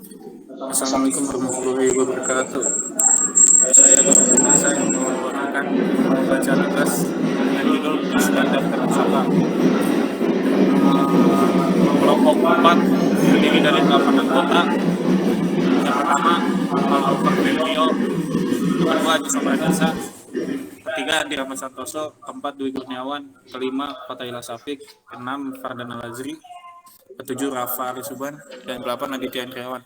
Assalamualaikum warahmatullahi wabarakatuh. Saya Guru Biasa yang membawakan membaca tugas dengan judul Isi Daftar Pusaka. Kelompok 4 terdiri dari 8 anggota. Yang pertama, Al-Alfar Belmio. Kedua, Jisa Pradisa. Ketiga, Dirama Santoso. Keempat, Dwi Kurniawan. Kelima, Fatahillah Safik. Keenam, Fardan Al-Azri. Ketujuh, Rafa Arisuban. Dan delapan, Aditya Andriawan.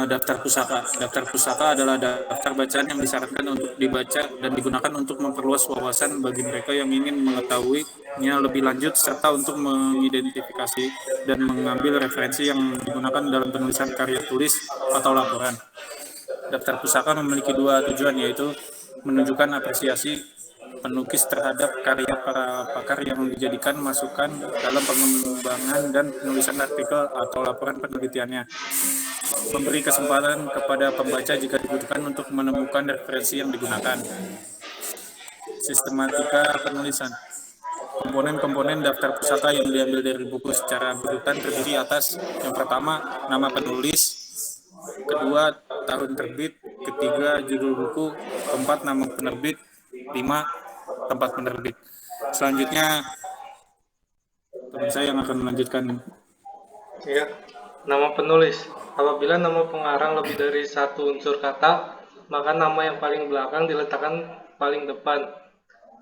Daftar pusaka. Daftar pusaka adalah daftar bacaan yang disyaratkan untuk dibaca dan digunakan untuk memperluas wawasan bagi mereka yang ingin mengetahuinya lebih lanjut serta untuk mengidentifikasi dan mengambil referensi yang digunakan dalam penulisan karya tulis atau laporan. Daftar pusaka memiliki dua tujuan, yaitu menunjukkan apresiasi penukis terhadap karya para pakar yang dijadikan masukan dalam pengembangan dan penulisan artikel atau laporan penelitiannya, memberi kesempatan kepada pembaca jika dibutuhkan untuk menemukan referensi yang digunakan. Sistematika penulisan. Komponen-komponen daftar pusaka yang diambil dari buku secara berurutan terdiri atas: yang pertama, nama penulis; kedua, tahun terbit; ketiga, judul buku; keempat, nama penerbit; lima, tempat penerbit. Selanjutnya, teman saya yang akan melanjutkan. Ya, nama penulis. Apabila nama pengarang lebih dari satu unsur kata, maka nama yang paling belakang diletakkan paling depan.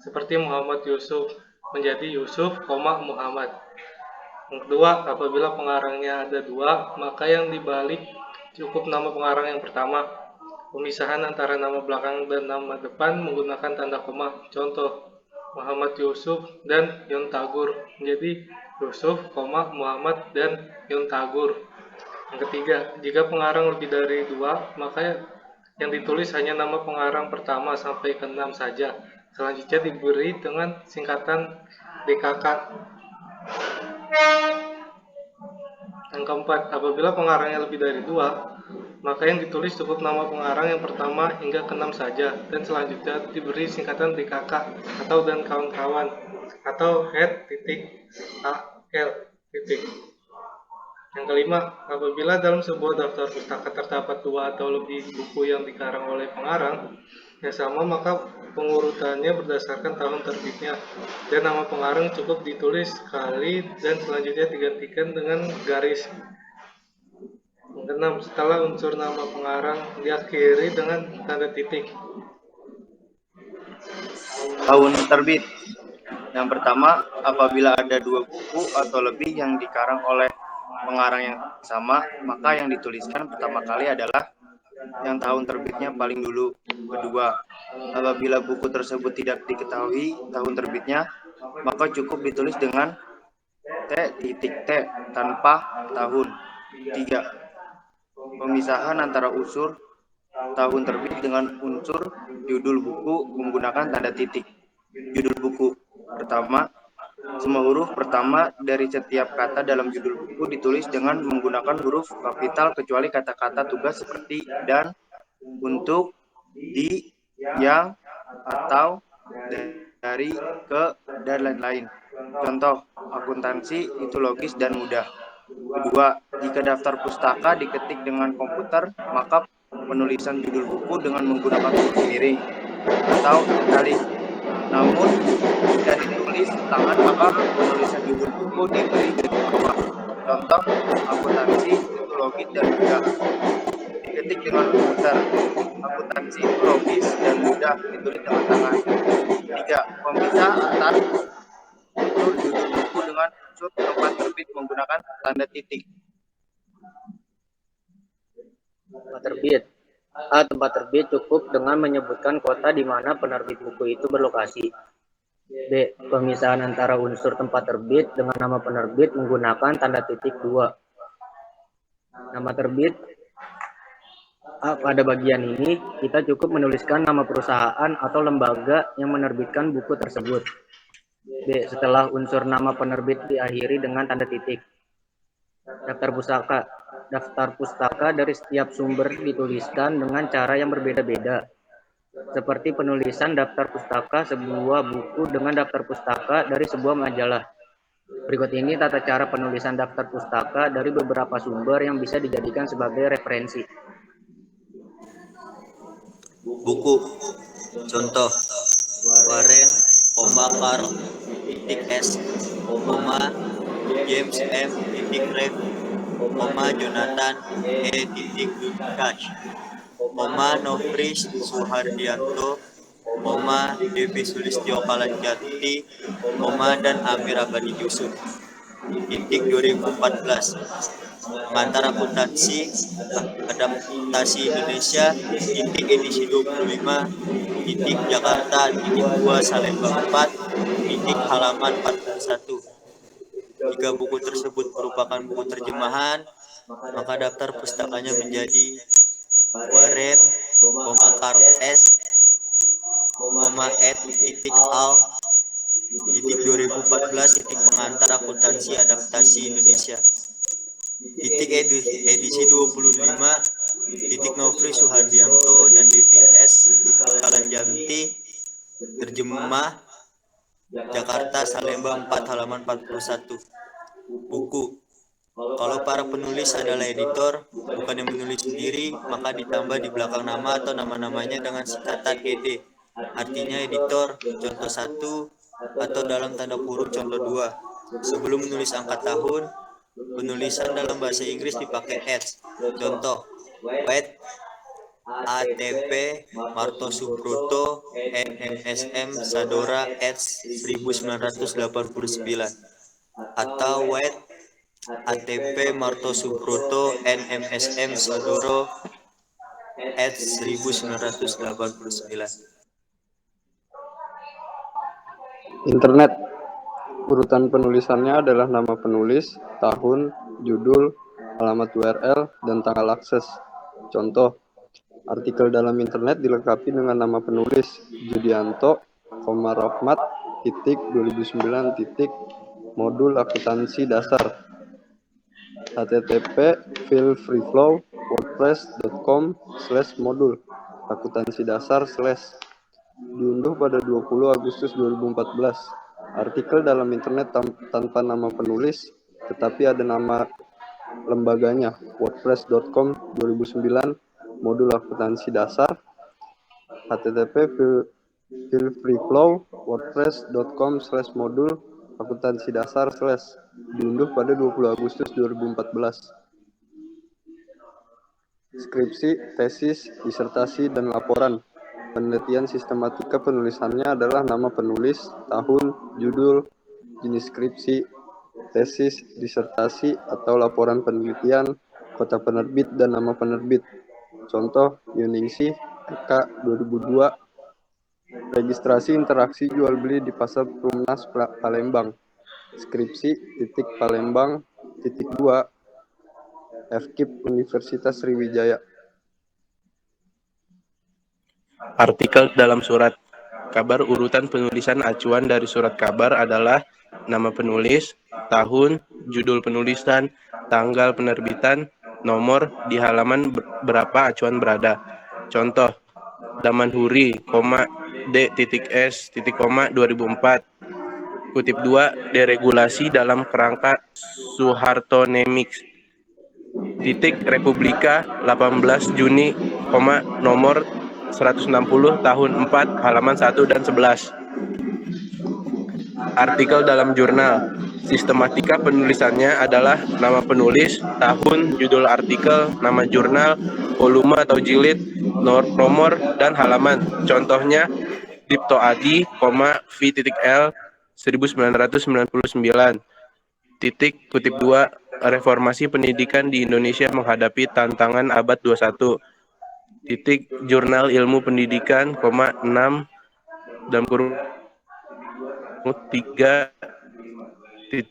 Seperti Muhammad Yusuf menjadi Yusuf, Muhammad. Yang kedua, apabila pengarangnya ada dua, maka yang dibalik cukup nama pengarang yang pertama. Pemisahan antara nama belakang dan nama depan menggunakan tanda koma. Contoh, Muhammad Yusuf dan Yontagur menjadi Yusuf, Muhammad dan Yontagur. Yang ketiga, jika pengarang lebih dari dua, maka yang ditulis hanya nama pengarang pertama sampai ke 6 saja. Selanjutnya diberi dengan singkatan DKK. Yang keempat, apabila pengarangnya lebih dari dua, maka yang ditulis cukup nama pengarang yang pertama hingga ke-6 saja, dan selanjutnya diberi singkatan DKK atau dan kawan-kawan atau head AL. Yang kelima, apabila dalam sebuah daftar pustaka terdapat dua atau lebih buku yang dikarang oleh pengarang yang sama, maka pengurutannya berdasarkan tahun terbitnya, dan nama pengarang cukup ditulis sekali dan selanjutnya digantikan dengan garis. Yang keenam, setelah unsur nama pengarang diakhiri dengan tanda titik. Tahun terbit. Yang pertama, apabila ada dua buku atau lebih yang dikarang oleh pengarang yang sama, maka yang dituliskan pertama kali adalah yang tahun terbitnya paling dulu. Kedua, apabila buku tersebut tidak diketahui tahun terbitnya, maka cukup ditulis dengan T tanpa tahun. Tiga, pemisahan antara unsur tahun terbit dengan unsur judul buku menggunakan tanda titik. Judul buku pertama, semua huruf pertama dari setiap kata dalam judul buku ditulis dengan menggunakan huruf kapital kecuali kata-kata tugas seperti dan, untuk, di, yang, atau, dari, ke, dan lain-lain. Contoh, akuntansi itu logis dan mudah. Kedua, jika daftar pustaka diketik dengan komputer, maka penulisan judul buku dengan menggunakan huruf miring atau italik. Namun, jika ditulis tangan, maka penulisan judul buku diberi garis bawah. Contoh, akuntansi itu logis dan mudah. Diketik dengan komputer. Akuntansi itu logis dan mudah ditulis dengan tangan. Tiga, pemisah antar unsur judul buku dengan unsur tempat terbit menggunakan tanda titik. Tempat terbit. Tempat terbit cukup dengan menyebutkan kota di mana penerbit buku itu berlokasi. B. Pemisahan antara unsur tempat terbit dengan nama penerbit menggunakan tanda titik 2. Nama terbit. Pada bagian ini, kita cukup menuliskan nama perusahaan atau lembaga yang menerbitkan buku tersebut. B. Setelah unsur nama penerbit diakhiri dengan tanda titik. Daftar pustaka. Daftar pustaka dari setiap sumber dituliskan dengan cara yang berbeda-beda. Seperti penulisan daftar pustaka sebuah buku dengan daftar pustaka dari sebuah majalah. Berikut ini tata cara penulisan daftar pustaka dari beberapa sumber yang bisa dijadikan sebagai referensi. Buku. Contoh: Warren, Carl, S, James M. Rev, Jonathan E. Dutch, Nofris Suhardianto, Devi Sulistyo Kalanjati, dan Amir Abadi Yusuf. 2014. Pengantar akuntansi adaptasi Indonesia, edisi 25, Jakarta, 2 Salemba 4, halaman 41. Jika buku tersebut merupakan buku terjemahan, maka daftar pustakanya menjadi Warren, Carl S, @al, 2014, pengantar akuntansi adaptasi Indonesia. Edisi 25, Nofri Suhardianto dan Devi S. Kalanjati, terjemah Jakarta, Salemba 4, halaman 41. Buku. Kalau para penulis adalah editor, bukan yang menulis sendiri, maka ditambah di belakang nama atau nama-namanya dengan singkatan ED. Artinya editor, contoh 1, atau dalam tanda kurung contoh 2. Sebelum menulis angka tahun, penulisan dalam bahasa Inggris dipakai @ Contoh: White, ATP, Marto Subroto, NMSM Sadora @ 1989, atau White, ATP Marto Subroto, NMSM Sadoro @ 1989. Internet. Urutan penulisannya adalah nama penulis, tahun, judul, alamat URL, dan tanggal akses. Contoh: artikel dalam internet dilengkapi dengan nama penulis Judianto, Rohmat, 2009, modul akuntansi dasar. http filefreeflow.wordpress.com/modul akuntansi dasar/ diunduh pada 20 Agustus 2014. Artikel dalam internet tanpa nama penulis, tetapi ada nama lembaganya, wordpress.com 2009, modul akuntansi dasar. http filefreeflow.wordpress.com/modul akuntansi dasar/ diunduh pada 20 Agustus 2014. Skripsi, tesis, disertasi, dan laporan. Penelitian sistematika penulisannya adalah nama penulis, tahun, judul, jenis skripsi, tesis, disertasi, atau laporan penelitian, kota penerbit, dan nama penerbit. Contoh: Yuningsih, Eka, 2002. Registrasi interaksi jual beli di Pasar Perumnas Palembang. Skripsi, Palembang, 2. FKIP Universitas Sriwijaya. Artikel dalam surat kabar. Urutan penulisan acuan dari surat kabar adalah nama penulis, tahun, judul penulisan, tanggal penerbitan, nomor, di halaman berapa acuan berada. Contoh: Damanhuri, D.S. 2004. Kutip 2, deregulasi dalam kerangka Suhartonemix. Republika, 18 Juni, nomor 160 tahun 4, halaman 1 dan 11. Artikel dalam jurnal. Sistematika penulisannya adalah nama penulis, tahun, judul artikel, nama jurnal, volume atau jilid, nomor, dan halaman. Contohnya: Dipto Adi, V.L 1999. Kutip 2, reformasi pendidikan di Indonesia menghadapi tantangan abad 21. Jurnal Ilmu Pendidikan, 6 dalam kurung 3, 2,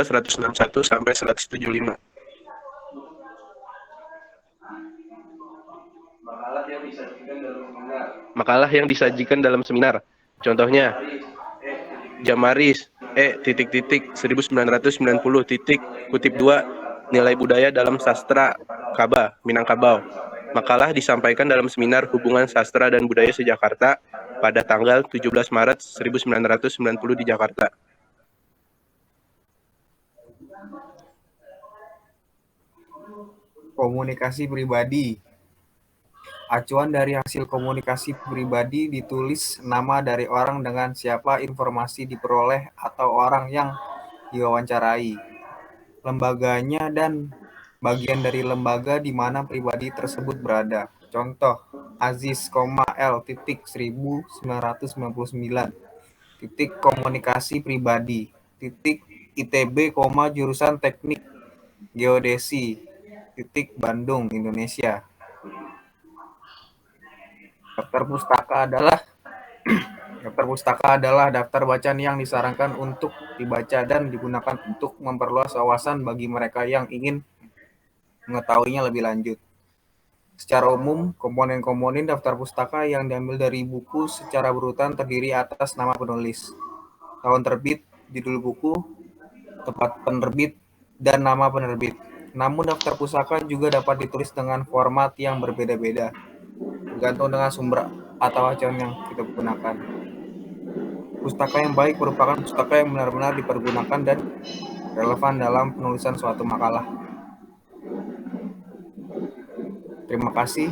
161 sampai 175. Makalah yang disajikan dalam seminar. Contohnya: Jamaris, 1990, kutip 2, nilai budaya dalam sastra Kaba, Minangkabau. Makalah disampaikan dalam seminar Hubungan Sastra dan Budaya seJakarta pada tanggal 17 Maret 1990 di Jakarta. komunikasi pribadi. Acuan dari hasil komunikasi pribadi ditulis nama dari orang dengan siapa informasi diperoleh atau orang yang diwawancarai, lembaganya, dan bagian dari lembaga di mana pribadi tersebut berada. Contoh, Aziz, L. 1999, komunikasi pribadi, ITB, jurusan teknik geodesi, Bandung, Indonesia. Daftar pustaka adalah daftar bacaan yang disarankan untuk dibaca dan digunakan untuk memperluas wawasan bagi mereka yang ingin mengetahuinya lebih lanjut. Secara umum, komponen-komponen daftar pustaka yang diambil dari buku secara berurutan terdiri atas nama penulis, tahun terbit, judul buku, tempat penerbit, dan nama penerbit. Namun daftar pustaka juga dapat ditulis dengan format yang berbeda-beda, tergantung dengan sumber atau acuan yang kita gunakan. Pustaka yang baik merupakan pustaka yang benar-benar dipergunakan dan relevan dalam penulisan suatu makalah. Terima kasih.